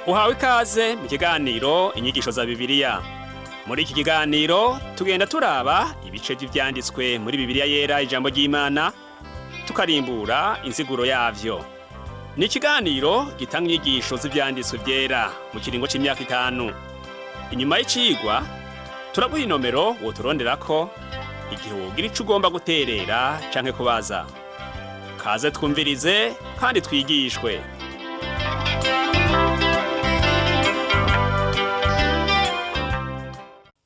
Uhawe ikaze mu kiganiro inyigisho za Bibiliya. Muri iki kiganiro tugenda turaba ibice by'ivyanditswe muri Bibiliya yera ijambo ry'Imana, tukarimbura insiguro yavyo. Ni ikiganiro gitanga inyigisho z'ivyanditswe vyera mu kiringo c'imyaka 5. Inyuma y'icigwa turaguha inomero woturonderako igihe wogira ico ugomba guterera canke kubaza. Kaze twumvirize kandi twigishwe.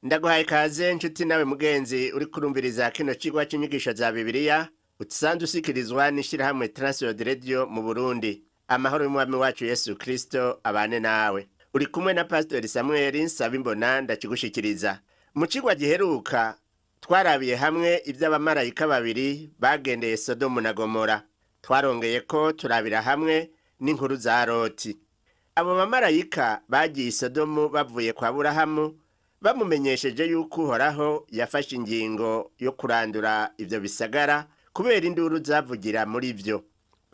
Ndaguhaye ikaze nshuti nawe mugenzi uri kurumviriza kino cigwa c'inyigisho za Bibiliya usanzwe usikirizwa n'ishirahamwe Transworld Radio mu Burundi. Amahoro y'umwami wacu Yesu Kristo abane nawe. Uri kumwe na Pastor Samuel Nsabimbona ndakigushikiriza. Mu cigwa giheruka twarabiye hamwe ivy'abamarayika babiri bagendeye Sodomu na Gomora. Twarongeye ko turabira hamwe n'inkuru za Loti. Abo bamarayika bagiye Sodomu bavuye kwa Aburahamu bamumenyesheje yuko Uhoraho yafashe ingingo yo kurandura ivyo bisagara kubera induru zavugira muri vyo.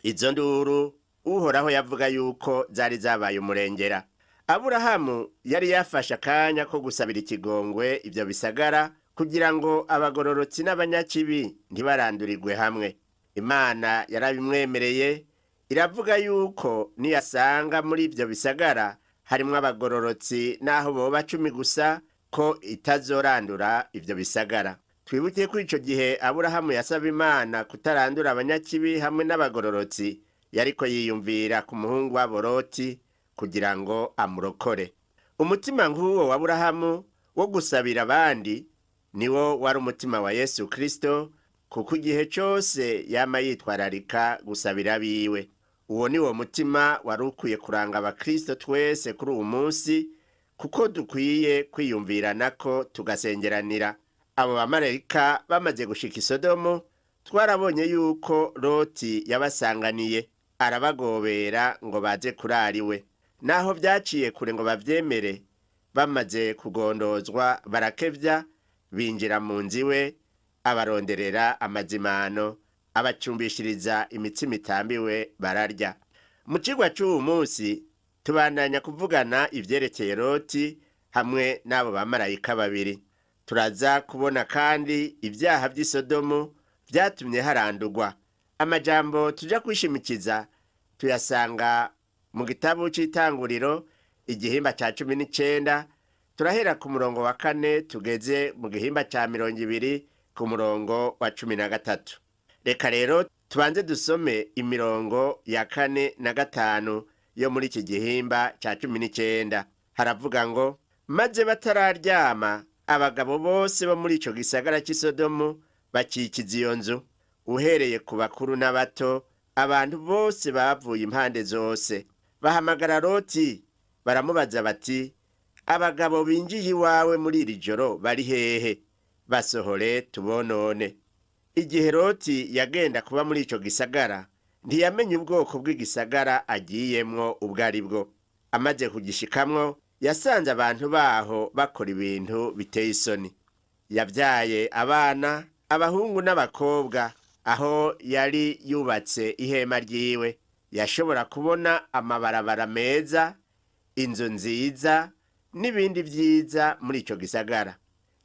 Izo nduru Uhoraho yavuga yuko zari zabaye umurengera. Aburahamu yari yafashe akanya ko gusabira ikigongwe ivyo bisagara kugira ngo abagororotsi n'abanyakibi ntibarandurirwe hamwe. Imana yarabimwemereye, iravuga yuko niyasanga muri ivyo bisagara harimwo abagororotsi naho boba 10 gusa ko itazorandura ivyo bisagara. Twibuke ko ico gihe Aburahamu yasaba Imana kutarandura abanyakibi hamwe n'abagororotsi, yariko yiyumvira ku muhungu wa Loti kugira ngo amurokore. Umutima nk'uwo wa Aburahamu wo gusabira abandi niwo wari umutima wa Yesu Kristo, kuko igihe cyose yama yitwararika gusabira biwe. Uwo niwo mutima wari ukwiye kuranga abakristo twese kuri uwo munsi, kuko dukwiye kwiyumvirana ko tugasengeranira. Abo bamarayika bamaze gushika i Sodomu, twarabonye yuko Loti yabasanganiye, arabagobera ngo baze kurariwe. Naho vyaciye kure ngo bavyemere, bamaze kugondozwa barakevya, binjira mu nziwe, abaronderera amazimano, abacumbishiriza imitsima itambiwe bararya. Mu cigwa c'uwu munsi tubandanya kuvugana ivyerekeye Loti hamwe n'abo bamarayika babiri. Turaza kubona kandi ivyaha vy'i Sodomu vyatumye harandurwa. Amajambo tuja kwishimikiza tuyasanga mu gitabo c'Itanguriro igihimba ca 19, turahera ku murongo wa 4 tugeze mu gihimba ca 20 ku murongo wa 13. Reka rero tubanze dusome imirongo ya 4 na 5 yo muri iki gihimba ca 19. Haravuga ngo, maze batararyama abagabo bose bo muri ico gisagara cy'i Sodomu bakikiza iyo nzu, uhereye ku bakuru n'abato, abantu bose bavuye impande zose. Bahamagara Loti baramubaza bati, abagabo binjiye iwawe muri iri joro bari hehe? Basohore tubonone. Igihe Loti yagenda kuba muri ico gisagara, ntiyamenye ubwoko bw'igisagara agiyemwo ubwo ari bwo. Amaze kugishikamwo, yasanze abantu baho bakora ibintu biteye isoni. Yavyaye abana, abahungu n'abakobwa. Aho yari yubatse ihema ryiwe, yashobora kubona amabarabara meza, inzu nziza, n'ibindi vyiza muri ico gisagara.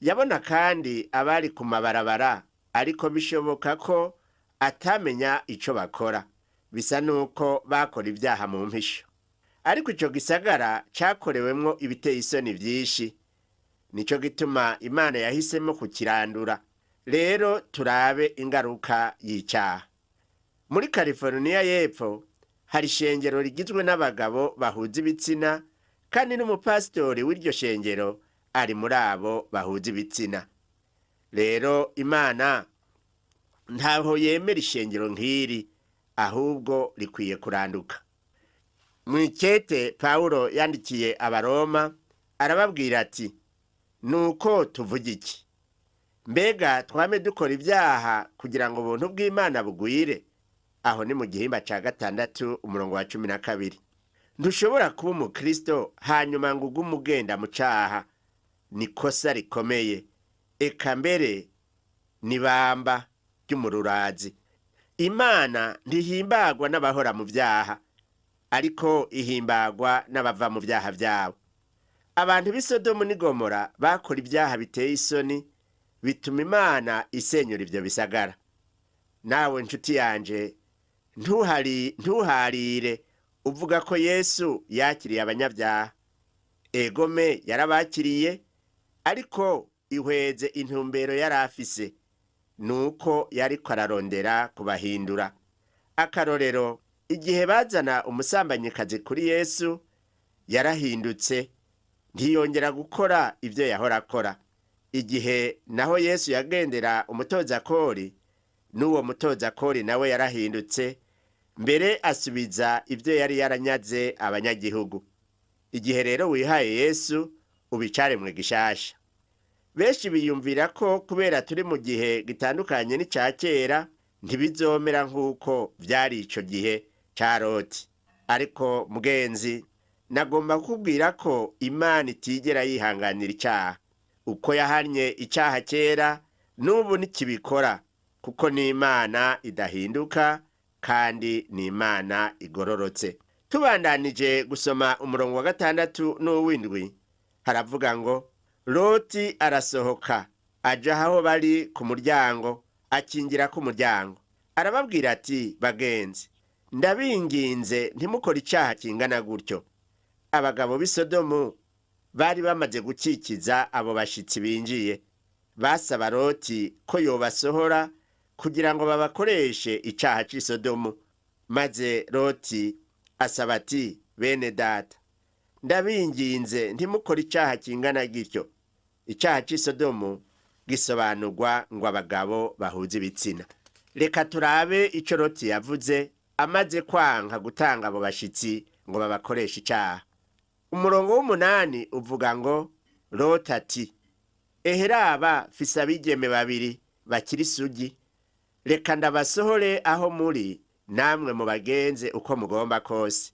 Yabona kandi abari ku mabarabara, ariko bishoboka ko atamenya ico bakora. Bisa nuko bakora ivyaha mu mpisho. Ariko ico gisagara cakorewemwo ibiteye isoni vyinshi. Nico gituma Imana yahisemo kukirandura. Rero turabe ingaruka y'icyaha. Muri California y'Epfo hari ishengero rigizwe n'abagabo bahuza ibitsina, kandi n'umupasitori w'iryo shengero ari muri abo bahuza ibitsina. Rero Imana ntaho yemera ishengero nk'iri, ahubwo rikwiye kuranduka. Mwikete Paulo yandikiye Abaroma arababwira ati, nuko tuvuga iki? Mbega twame dukora ivyaha kugira ngo ubuntu bw'Imana bugwire? Aho ni mu gihimba ca 6 umurongo wa 12. Ntushobora kuba umukristo hanyuma ngo ugume ugenda mu caha. Ni kosa rikomeye, eka mbere nibamba ry'umururazi. Imana ntihimbagwa n'abahora mu vyaha, ariko ihimbagwa n'abava mu byaha byabo. Abantu b'i Sodomu n'i Gomora bakora ibyaha biteye isoni bituma Imana isenyura ibyo bisagara. Nawe nshuti yanje, ntuharire uvuga ko Yesu yakiriye abanyabyaha. Egome yarabakiriye, ariko ihweze intumbero yari afise, nuko yariko ararondera kubahindura. Akarorero, igihe bazana umusambanyikazi kuri Yesu, yarahindutse, ntiyongera gukora ibyo yahora akora. Igihe naho Yesu yagendera umutoza kori, n'uwo mutoza kori nawe yarahindutse, mbere asubiza ibyo yari yaranyaze abanyagihugu. Igihe rero wihaye Yesu, ubicaremwe gishasha. Benshi biyumvira ko kubera turi mu gihe gitandukanye n'icya kera, ntibizomera nk'uko byari ico gihe ca Loti. Ariko mugenzi, nagomba kukubwira ko Imana itigera yihanganira icyaha. Uko yahanye icyaha kera, n'ubu nikibikora, kuko ni Imana idahinduka kandi ni Imana igororotse. Tubandanije gusoma umurongo wa 6 n'uw'indwi, haravuga ngo, Loti arasohoka aja aho bari ku muryango, akingira ku muryango. Arababwira ati, bagenzi, ndabinginze ntimukore icyaha kingana gutyo. Abagabo b'i Sodomu bari bamaze gukikiza abo bashitsi binjiye. Basaba Loti ko yobasohora kugira ngo babakoreshe icyaha cy'i Sodomu. Maze Loti asaba ati, bene data, ndabinginze ntimukore icyaha kingana gityo. Icyaha cy'i Sodomu gisobanurwa ngo abagabo bahuza ibitsina. Reka turabe ico Loti yavuze amaze kwanka gutanga abo bashitsi ngo babakoreshe icyaha. Umurongo w'8 uvuga ngo, Loti ati, eheraba fise abigeme babiri bakiri sugi, reka ndabasohore aho muri, namwe mubagenze uko mugomba kose.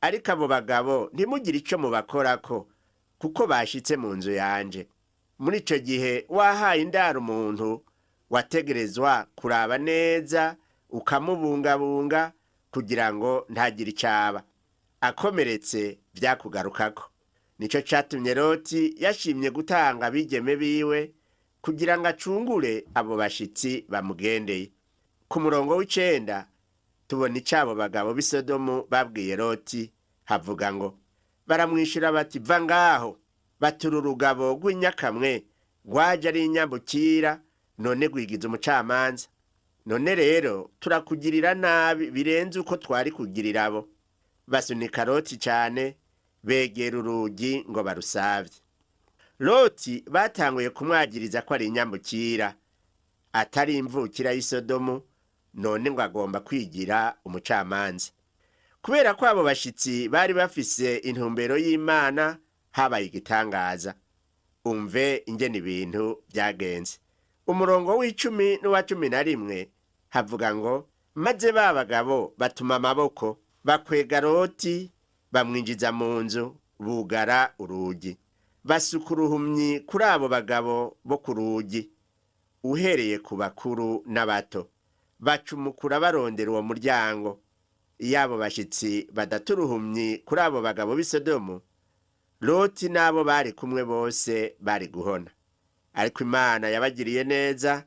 Ariko abo bagabo ntimugire ico mubakorako, kuko bashitse mu nzu yanje. Muri ico gihe wahaye indaro umuntu, wategerezwa kuraba neza ukamubungabunga kugira ngo ntagire icaba. Akomeretse byakugarukako. Nico catumye Loti yashimye gutanga abigeme biwe kugira ngo acungure abo bashitsi bamugendeye. Ku murongo w'9 tubona icabo bagabo b'i Sodomu babwiye Loti, havuga ngo, baramwishura bati, va ngaho. Batura urugabo rw'inyakamwe rwaje ari inyambukira, none gwigiza umucamanza. None rero turakugirira nabi birenze uko twari kugirira abo. Basunika Loti cyane, begera urugi ngo barusavye. Loti batanguye kumwagiriza ko ari inyambukira, atari imvukira y'i Sodomu, none ngo agomba kwigira umucamanza. Kubera ko abo bashitsi bari bafise intumbero y'Imana, habaye igitangaza. Umve ingene ibintu byagenze. Umurongo w'10 n'uwa 11 havuga ngo, maze ba bagabo batuma amaboko, bakwega Loti, bamwinjiza mu nzu, bugara urugi. Basuka uruhumyi kuri abo bagabo bo ku rugi, uhereye ku bakuru n'abato. Bacumukura barondera uwo muryango. Iyo abo bashitsi badaturuhumyi kuri abo bagabo b'i Sodomu, Loti n'abo bari kumwe bose bari guhona. Ariko Imana yabagiriye neza,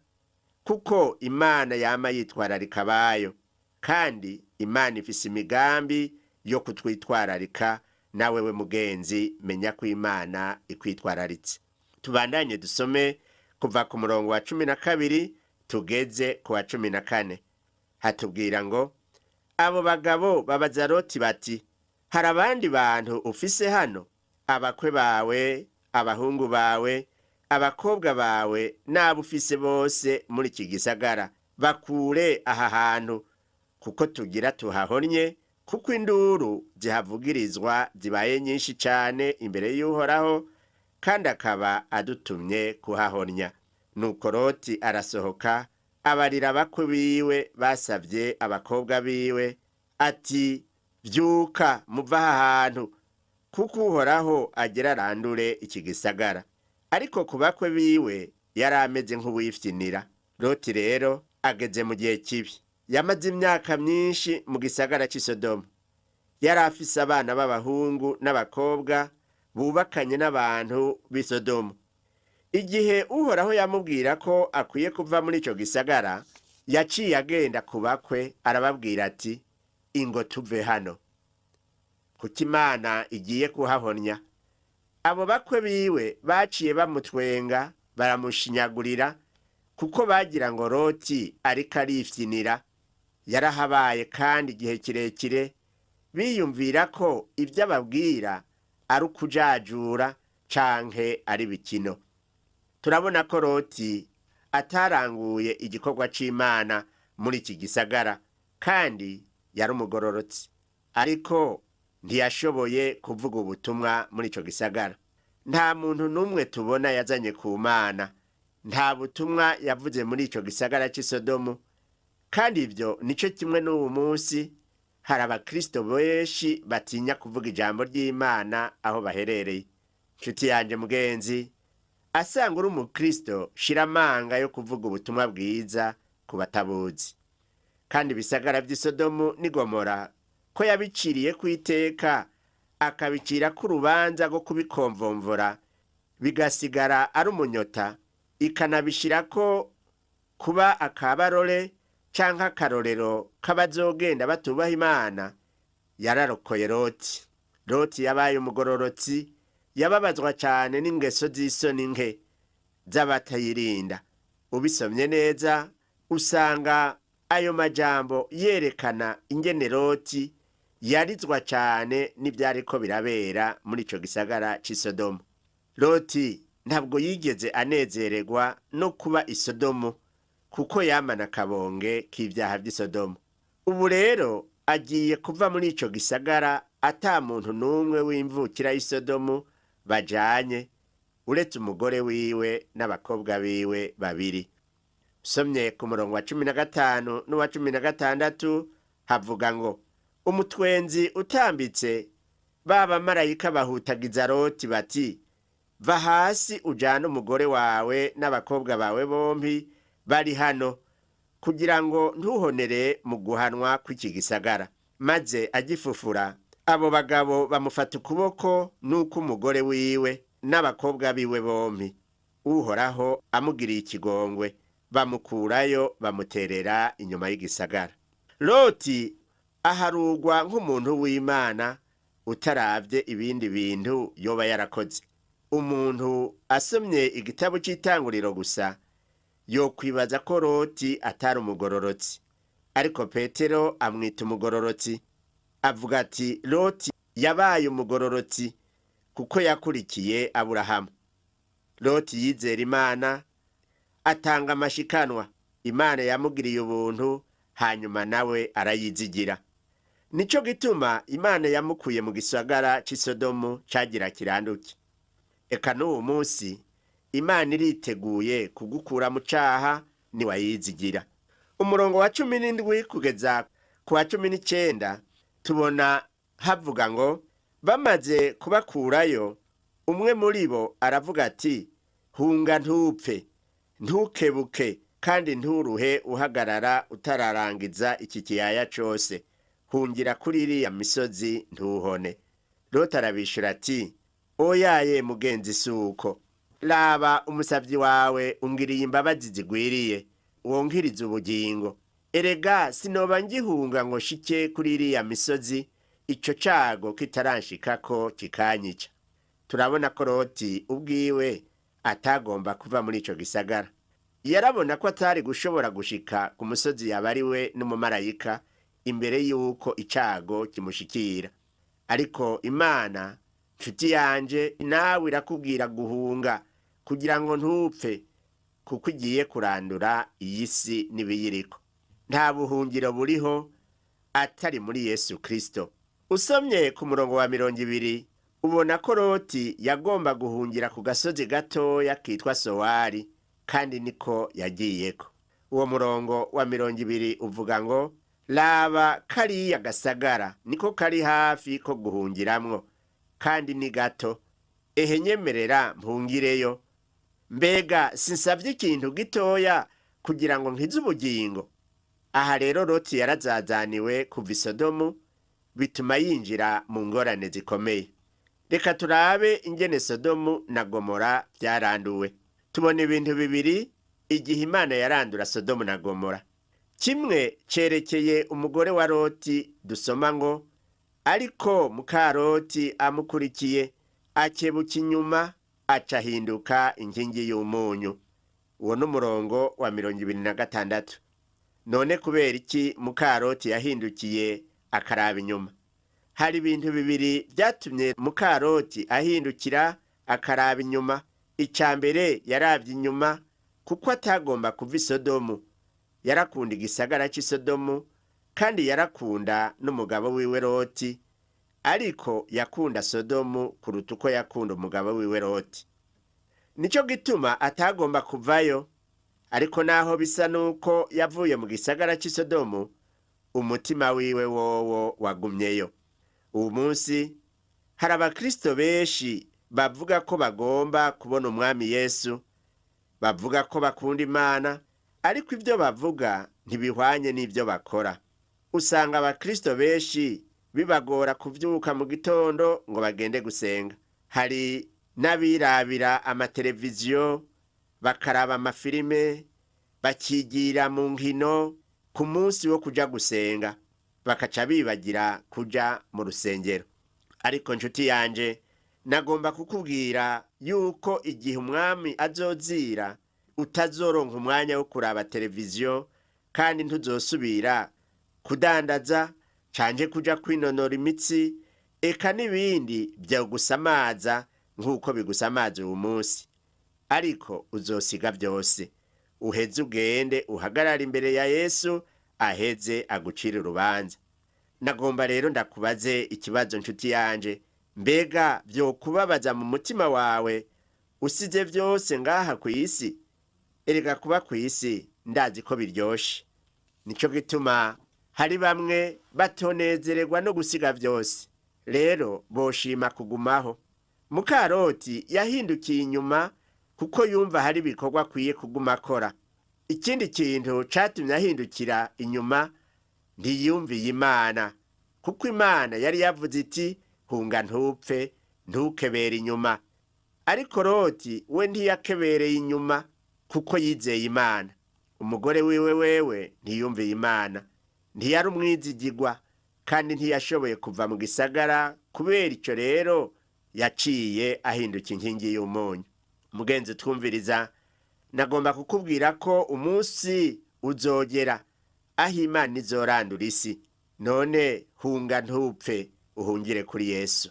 kuko Imana yama yitwararika abayo, kandi Imana ifise imigambi yo kutwitwararika. Nawe we mugenzi, menya ko Imana ikwitwararitse. Tubandanye dusome kuva ku murongo wa 12 tugeze ku wa 14. Hatubwira ngo, abo bagabo babaza Loti bati, hari abandi bantu ufise hano? Abakwe bawe, abahungu bawe, abakobwa bawe, n'abo ufise bose muri iki gisagara, bakure aha hantu, kuko tugira tuhahonye, kuko induru zihavugirizwa zibaye nyinshi cyane imbere y'Uhoraho, kandi akaba adutumye kuhahonya. Nuko Loti arasohoka, abarira abakwe biwe basavye abakobwa biwe, ati, vyuka muva aha hantu, kuko Uhoraho agera arandure iki gisagara. Ariko ku bakwe biwe yari ameze nk'uwifyinira. Loti rero ageze mu gihe kibi. Yamaze imyaka myinshi mu gisagara cy'i Sodomu. yari afise abana b'abahungu n'abakobwa bubakanye n'abantu b'i Sodomu. Igihe Uhoraho yamubwira ko akwiye kuva muri ico gisagara, yaciye agenda ku bakwe arababwira ati, ingo tuve hano, kuko Imana igiye kuhahonya. Abo bakwe biwe baciye bamutwenga baramushinyagurira, kuko bagira ngo Loti ariko arifyinira. Yarahabaye kandi igihe kirekire, biyumvira ko ibyo ababwira ari ukujajura canke ari bikino. Turabona ko Loti ataranguye igikorwa c'Imana muri iki gisagara, kandi yari umugororotsi, ariko ntiyashoboye kuvuga ubutumwa muri ico gisagara. Nta muntu n'umwe tubona yazanye ku Mana, nta butumwa yavuze muri ico gisagara c'i Sodomu. Kandi ivyo nico kimwe n'ubu munsi, hari abakristo benshi batinya kuvuga ijambo ry'Imana aho baherereye. Nshuti yanje mugenzi, asanga uri umukristo, shira amanga yo kuvuga ubutumwa bwiza ku batabuzi. Kandi ibisagara vy'i Sodomu n'i Gomora ko yabiciriye kw'iteka, akabicira k'urubanza rwo kubikomvomvora, bigasigara ari umunyota, ikanabishirako kuba akabarore canke akarorero k'abazogenda batubaha Imana. Yararokoye Loti. Loti yabaye umugororotsi, yababazwa cane n'ingeso z'isoni nke z'abatayirinda. Ubisomye neza usanga ayo majambo yerekana ingene Loti yarizwa cane n'ivyariko birabera muri ico gisagara c'i Sodomu. Loti ntabwo yigeze anezererwa no kuba i Sodomu, kuko yamana akabonge k'ivyaha vy'i Sodomu. Ubu rero agiye kuva muri ico gisagara ata muntu n'umwe w'imvukira y'i Sodomu bajanye, uretse umugore wiwe n'abakobwa biwe babiri. Somye ku murongo wa 15 n'uwa 16 havuga ngo, umutwenzi utambitse b'abamarayika bahutagiza Loti bati, va hasi ujane umugore wawe n'abakobwa bawe bompi bari hano, kugira ngo ntuhonere mu guhanwa kw'iki gisagara. Maze agifufura, abo bagabo bamufata ukuboko n'uko umugore wiwe n'abakobwa biwe bompi. Uhoraho amugiriye ikigongwe, bamukurayo bamuterera inyuma y'igisagara. Loti aharugwa nk'umuntu w'Imana utaravye ibindi bintu yoba yarakoze. Umuntu asomye igitabo c'Itanguriro gusa yokwibaza ko Loti atari umugororotsi, ariko Petero amwita umugororotsi. Avuga ati Loti yabaye umugororotsi kuko yakurikiye Aburahamu. Loti yizera Imana, atanga amashikanwa. Imana yamugiriye ubuntu, hanyuma nawe arayizigira. Nico gituma Imana yamukuye mu gisagara c'i Sodomu cagira kiranduke. Eka n'uwo munsi Imana iriteguye kugukura mu caha niwayizigira. Umurongo wa 17 kugeza ku wa 19 tubona havuga ngo, bamaze kubakurayo, umwe muri bo aravuga ati, hunga ntupfe, ntukebuke kandi nturuhe uhagarara utararangiza iki kiyaya cose, hungira kuri iriya misozi ntuhone. Loti arabishura ati, oyaye mugenzi suko, raba umusavyi wawe ungiriye imbabazi zigwiriye, wonkiriza ubugingo. Erega sinoba ngihunga ngo shike kuri iriya misozi, ico cago kitaranshikako kikanyica. Turabona ko Loti ubwiwe atagomba kuva muri ico gisagara. Yarabona ko atari gushobora gushika ku musozi yabariwe n'umumarayika imbere yuko icago kimushikira. Ariko Imana, nshuti yanje, nawe irakubwira guhunga kugira ngo ntupfe, kuko igiye kurandura iyi si n'ibiyiriko. Nta buhungiro buriho atari muri Yesu Kristo. Usomye ku murongo wa 20 ubona ko Loti yagomba guhungira ku gasozi gatoya kitwa Sowari, kandi niko yagiyeko. Uwo murongo wa 20 uvuga ngo, raba kariya gasagara niko kari hafi ko guhungiramwo, kandi ni gato. Ehe nyemerera mpungireyo. Mbega sinsavye ikintu gitoya kugira ngo nkize ubugingo? Aha rero Loti yarazazaniwe kuva i Sodomu, bituma yinjira mu ngorane zikomeye. Reka turabe ingene Sodomu na Gomora byaranduwe. Tubona ibintu bibiri igihe Imana yarandura Sodomu na Gomora. Kimwe cerekeye umugore wa Loti dusoma ngo, ariko muka Loti amukurikiye akebuka inyuma acahinduka inkingi y'umunyu. Uwo n'umurongo wa 26. None kubera iki muka Loti yahindukiye akaraba inyuma? Hari ibintu bibiri byatumye muka Loti ahindukira akaraba inyuma. Icambere yaravye inyuma kuko atagomba kuva i Sodomu. Yarakunda igisagara cy'i Sodomu kandi yarakunda n'umugabo wiwe Loti, ariko yakunda Sodomu kuruta uko yakunda umugabo wiwe Loti. Nico gituma atagomba kuvayo, ariko naho bisa nuko yavuye mu gisagara cy'i Sodomu, umutima wiwe wowo wagumyeyo. Ubu munsi hari abakristo benshi bavuga ko bagomba kubona umwami Yesu, bavuga ko bakunda Imana, ariko ibyo bavuga ntibihwanye n'ibyo bakora. Usanga abakristo benshi bibagora kuvyuka mu gitondo ngo bagende gusenga. Hari n'abirabira amateleviziyo, bakaraba amafilime, bakigira mu nkino ku munsi wo kuja gusenga, bakaca bibagira kuja mu rusengero. Ariko nshuti yanje, nagomba kukubwira yuko igihe umwami azozira utazoronka umwanya wo kuraba televiziyo, kandi ntuzosubira kudandaza canje kuja kwinonora imitsi, eka n'ibindi byo gusamaza nk'uko bigusamaza uyu munsi. Ariko uzosiga byose, uheze ugende uhagarara imbere ya Yesu aheze agucira urubanza. Nagomba rero ndakubaze ikibazo nshuti yanje, mbega byo kubabaza mu mutima wawe usize byose ngaha ku isi? Erega kuba ku isi ndazi ko biryoshe. Nico gituma hari bamwe batonezererwa no gusiga byose, rero boshima kugumaho. Muka Loti yahindukiye inyuma kuko yumva hari ibikorwa akwiye kuguma akora. Ikindi kintu catumye ahindukira inyuma, ntiyumviye Imana, kuko Imana yari yavuze iti hunga ntupfe, ntukebere inyuma. Ariko Loti we ntiyakebereye inyuma kuko yizeye Imana. Umugore wiwe wewe ntiyumviye Imana, ntiyari umwizigirwa, kandi ntiyashoboye kuva mu gisagara. Kubera ico rero yaciye ahinduka inkingi y'umunyu. Mugenzi twumviriza, nagomba kukubwira ko umunsi uzogera aho Imana izorandura isi. None hunga ntupfe, uhungire kuri Yesu.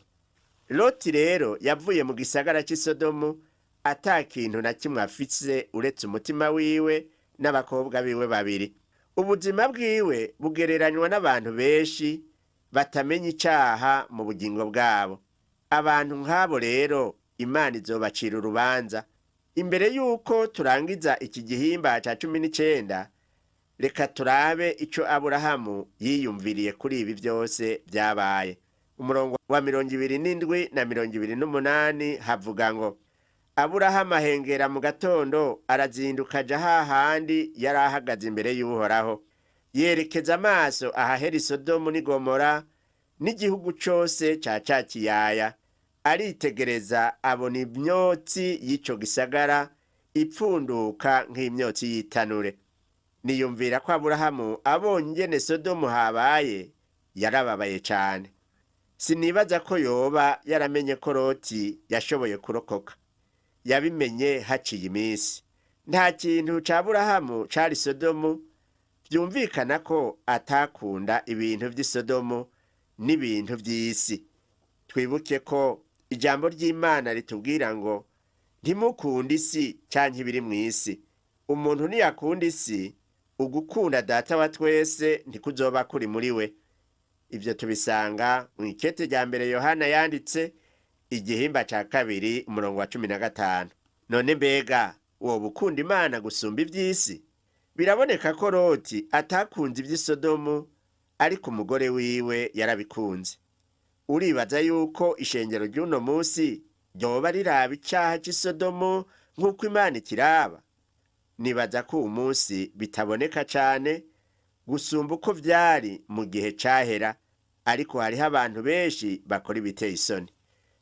Loti rero yavuye mu gisagara cy'i Sodomu ata kintu na kimwe afise uretse umutima wiwe n'abakobwa biwe babiri. Ubuzima bwiwe bugereranywa n'abantu benshi batamenya icaha mu bugingo bwabo. Abantu nk'abo rero Imana izobacira urubanza. Imbere yuko turangiza iki gihimba ca 19, reka turabe ico Aburahamu yiyumviriye kuri ibi byose byabaye. Umurongo wa 27 na 28 havuga ngo, Aburahamu ahengera mu gatondo arazinduka aja hahandi yari ahagaze imbere y'Uhoraho, yerekeza amaso ahahera Sodomu n'i Gomora n'igihugu cose ca kiyaya. Aritegereza abona imyotsi y'ico gisagara ipfunduka nk'imyotsi y'itanure. Niyumvira ko Aburahamu abonye ingene Sodomu habaye yarababaye cane. Sinibaza ko yoba yaramenye ko Loti yashoboye kurokoka. Yabimenye haciye iminsi. Nta kintu ca Aburahamu cari Sodomu, byumvikana ko atakunda ibintu vy'i Sodomu n'ibintu vy'isi. Twibuke ko ijambo ry'Imana ritubwira ngo ntimukunda isi canke ibiri mw'isi. Umuntu niyakunda isi, ugukunda Data wa twese ntikuzoba kuri muri we. Ibyo tubisanga mu ikete rya mbere Yohana yanditse igihimba ca 2 umurongo wa 15. None mbega woba ukunda Imana gusumba ivy'isi? Biraboneka ko Loti atakunze ivy'i Sodomu, ariko umugore wiwe yarabikunze. Uribaza yuko ishengero ry'uno munsi ryoba riraba icaha cy'i Sodomu nk'uko Imana ikiraba? Nibaza ko uyu munsi bitaboneka cane gusumba uko vyari mu gihe cahera, ariko hariho abantu benshi bakora ibiteye isoni.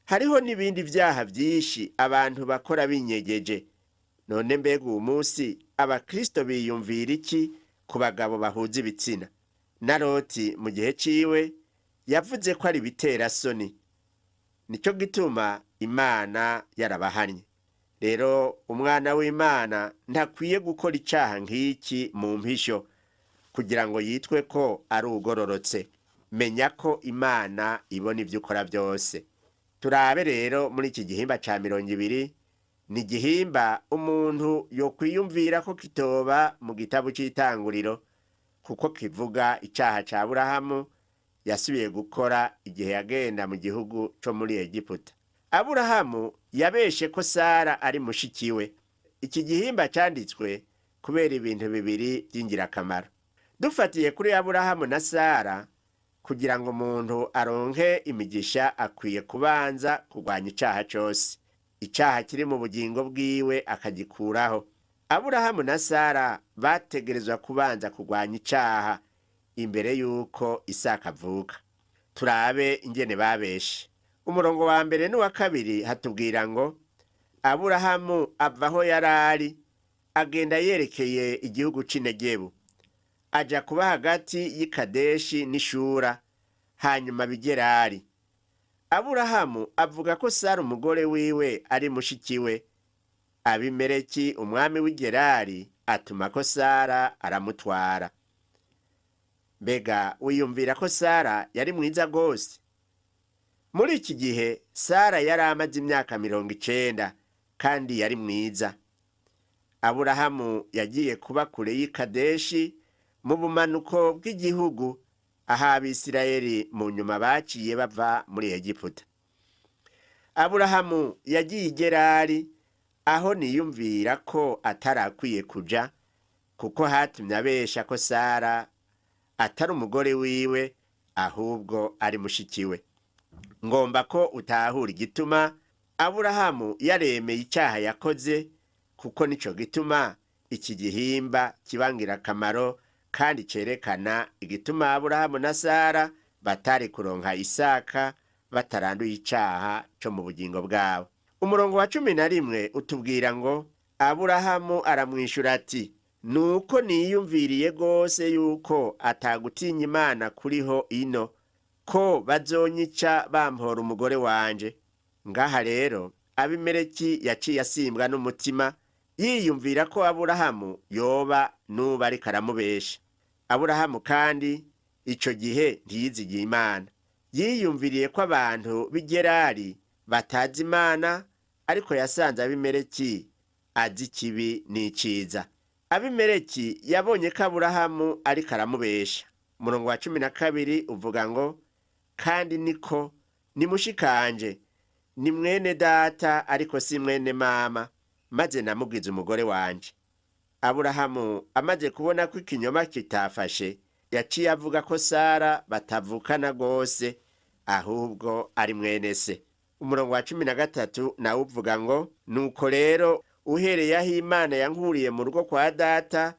Hariho n'ibindi vyaha vyinshi abantu bakora binyegeje. None mbega uwu munsi abakristo biyumvira iki ku bagabo bahuza ibitsina? Na Loti mu gihe ciwe yavuze ko ari bitera soni. Nico gituma Imana yarabahanye. Rero umwana w'Imana ntakwiye gukora icaha nk'iki mu mpisho kugira ngo yitwe ko ari ugororotse. Menya ko Imana ibona ivyo ukora vyose. Turabe rero muri iki gihimba ca 20, ni igihimba umuntu yokwiyumvira ko kitoba mu gitabo c'Itanguriro, kuko kivuga icaha ca Aburahamu yasubiye gukora igihe yagenda mu gihugu co muri Egiputa. Aburahamu yabeshe ko Sara ari mushikiwe. Iki gihimba canditswe kubera ibintu bibiri vy'ingirakamaro. Dufatiye kuri Aburahamu na Sara, kugira ngo umuntu aronke imigisha akwiye kubanza kurwanya icaha cose. Icaha kiri mu bugingo bwiwe akagikuraho. Aburahamu na Sara bategerezwa kubanza kurwanya icaha imbere yuko Isaka avuka. Turabe ingene babeshe. Umurongo wa mbere n'uwa kabiri hatubwira ngo Aburahamu ava aho yarari agenda yerekeye igihugu c'Inegebu, aja kuba hagati y'Ikadeshi n'Ishura, hanyuma Bigerari. Aburahamu avuga ko Sara umugore wiwe ari mushikiwe. Abimeleki umwami w'Igerari atuma ko Sara aramutwara. Mbega wiyumvira ko Sara yari mwiza gose? Muri iki gihe Sara yari amaze imyaka 90 kandi yari mwiza. Aburahamu yagiye kuba kure y'Ikadeshi mu bumanuko bw'igihugu, aho Abisirayeli mu nyuma baciye bava muri Egiputa. Aburahamu yagiye i Gerari, aho niyumvira ko atarakwiye kuja, kuko hatumye abesha ko Sara atari umugore wiwe ahubwo ari mushikiwe. Ngomba ko utahura igituma Aburahamu yaremeye icaha yakoze, kuko nico gituma iki gihimba kibangira akamaro kandi cerekana igituma Aburahamu na Sara batari kuronka Isaka bataranduye icaha co mu bugingo bwabo. Umurongo wa 11 utubwira ngo Aburahamu aramwishura ati, nuko niyumviriye gose yuko atagutinya Imana kuriho ino, ko bazonyica bampora umugore wanje. Ngaha rero Abimeleki yaciye asimbwa n'umutima, yiyumvira ko Aburahamu yoba nuba ariko aramubesha. Aburahamu kandi ico gihe ntiyizigiye Imana. Yiyumviriye ko abantu b'Igerari batazi Imana, ariko yasanze Abimeleki azi ikibi n'iciza. Abimeleki yabonye ko Aburahamu ariko aramubesha. Umurongo wa 12 uvuga ngo, kandi niko ni mushikanje, ni mwene data ariko si mwene mama, maze namugize umugore wanje. Aburahamu amaze kubona ko ikinyoma kitafashe, yaciye avuga ko Sara batavukana gose, ahubwo ari mwene se. Umurongo wa 13 nawo uvuga ngo, nuko rero uhereye aho Imana yankuriye mu rugo kwa data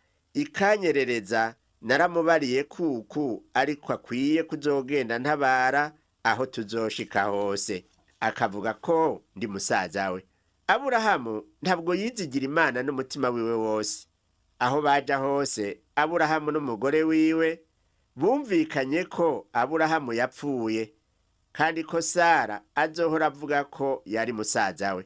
ikanyerereza, naramubariye kuku ariko akwiye kuzogenda ntabara aho tuzoshika hose. Akavuga ko ndi musaza we. Aburahamu ntabwo yizigira Imana n'umutima wiwe wose. Aho baja hose Aburahamu n'umugore wiwe bumvikanye ko Aburahamu yapfuye, kandi ko Sara azohora avuga ko yari musaza we.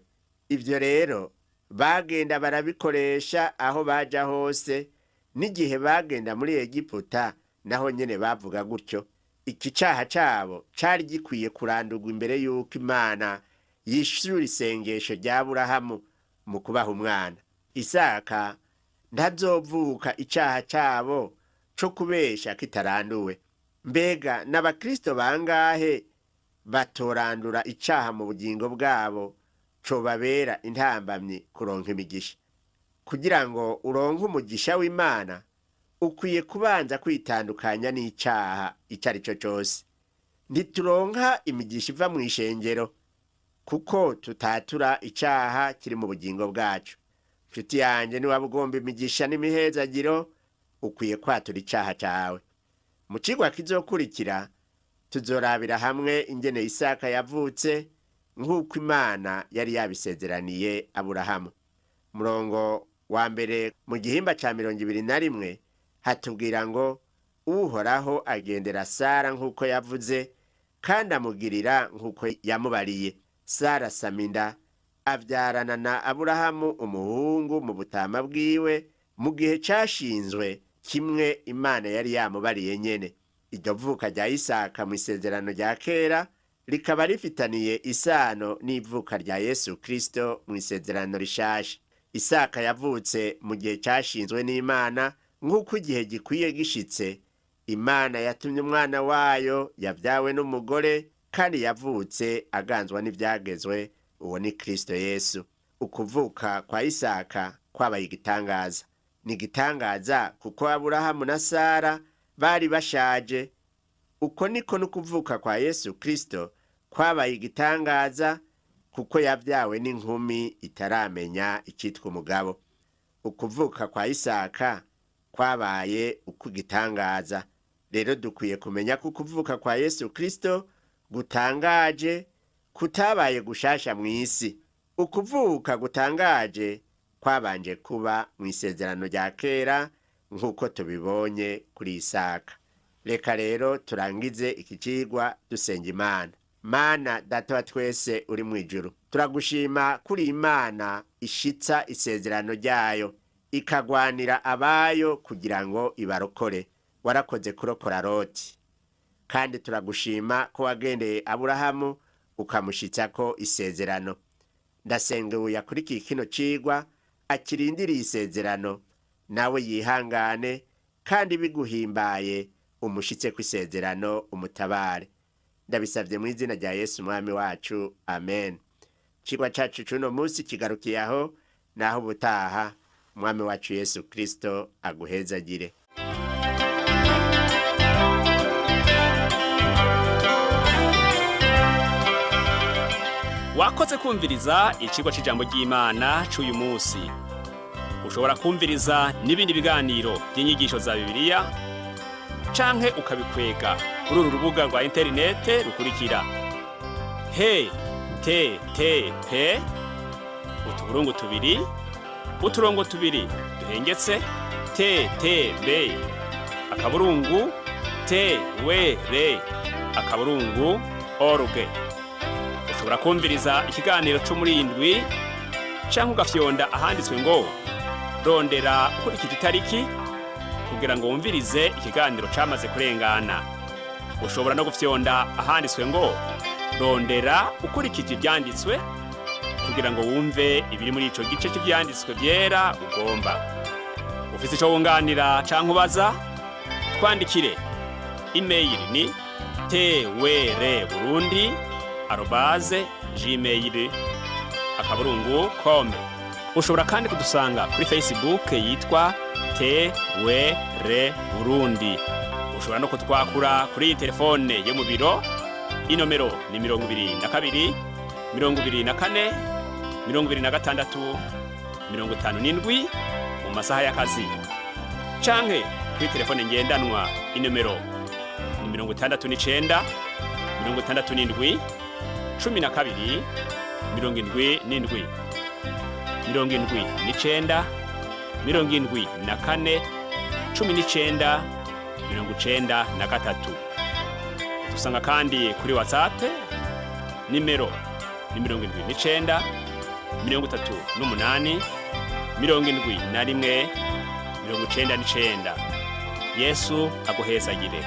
Ivyo rero bagenda barabikoresha aho baja hose. N'igihe bagenda muri Egiputa naho nyene bavuga gutyo. Iki caha cabo cari gikwiye kurandurwa imbere yuko Imana yishura isengesho rya Aburahamu mu kubaha umwana. Isaka ntazovuka icaha cabo co kubesha kitaranduwe. Mbega n'abakristo bangahe batorandura icaha mu bugingo bwabo co babera intambamyi kuronka imigisha? Kugira ngo uronke umugisha w'Imana ukwiye kubanza kwitandukanya n'icaha icari cyo cyose. Ntituronka imigisha iva mu ishengero, kuko tutatura icaha kiri mu bugingo bwacu. Nshuti yanje, niba ugomba imigisha n'imihezagiro, ukwiye kwatura icaha cawe. Mu cigwa kizokurikira tuzorabira hamwe ingene Isaka yavutse nk'uko Imana yari yabisezeraniye Aburahamu. Murongo wa mbere mu gihimba ca 21 hatubwira ngo Uhoraho agendera Sara nk'uko yavuze kandi amugirira nk'uko yamubariye. Sara asama inda avyarana na Aburahamu umuhungu mu butama bwiwe mu gihe cashinzwe kimwe Imana yari yamubariye nyene. Iryo vuka rya Isaka mu isezerano rya kera rikaba rifitaniye isano n'ivuka rya Yesu Kristo mu isezerano rishasha. Isaka yavutse mu gihe cashinzwe n'Imana nk'uko igihe gikwiye gishitse. Imana yatumye umwana wayo yavyawe n'umugore kandi yavutse aganzwa n'ivyagezwe, uwo ni Kristo Yesu. Ukuvuka kwa Isaka kwabaye igitangaza. Ni igitangaza kuko Aburahamu na Sara bari bashaje. Uko niko n'ukuvuka kwa Yesu Kristo kwabaye igitangaza kuko yavyawe n'inkumi itaramenya icitwa umugabo. Ukuvuka kwa Isaka kwabaye ukugitangaza. Rero dukwiye kumenya ko ukuvuka kwa Yesu Kristo gutangaje kutabaye gushasha mw'isi. Ukuvuka gutangaje kwabanje kuba mu isezerano rya kera nk'uko tubibonye kuri Isaka. Reka rero turangize iki cigwa dusenga Imana. Mana Data wa twese uri mu ijuru, turagushima kuri Imana ishitsa isezerano ryayo ikagwanira abayo kugira ngo ibarokore. Warakoze kurokora Loti, kandi turagushima ko wagendeye Aburahamu ukamushitsako isezerano. Ndasenga yakurikiye kino cigwa akirindiriye isezerano, nawe yihangane kandi biguhimbaye umushitse ku isezerano umutabare. Ndabisavye mu izina rya Yesu Mwami wacu, amen. Cigwa cacu cuno musi kigarukiye aho, naho ubutaha Mwami wacu Yesu Kristo aguhezagire. Wakoze kumviriza icigwa c'ijambo ry'Imana c'uyu musi. Ushobora kumviriza n'ibindi biganiro by'inyigisho za Bibiliya canke ukabikwega kuri uru rubuga rwa interinete rukurikira: http uturongo tubiri duhengetse ttb/twr/org. Ushobora kumviriza ikiganiro cyo muri indwi canke ugafyonda ahanditswe ngo rondera ukurikije itariki kugira ngo wumvirize ikiganiro camaze kurengana. Ushobora no gufyonda ahanditswe ngo rondera ukurikije ivyanditswe kugira ngo wumve ibiri muri ico gice cy'ivyanditswe byera ugomba. Ufise ico wunganira canke ubaza, twandikire. Email ni twr@gmail.com. Ushobora kandi kudusanga kuri Facebook yitwa Burundi. Ushobora no kutwakura kuri telefone yo mu biro. Inomero ni 22 24 26 57 mu masaha y'akazi. Canke kuri telefone ngendanwa inomero ni 69 67 12 77 79 74 19 93. Dusanga kandi kuri Whatsapp nimero ni 79 38 71 99. Yesu aguhezagire.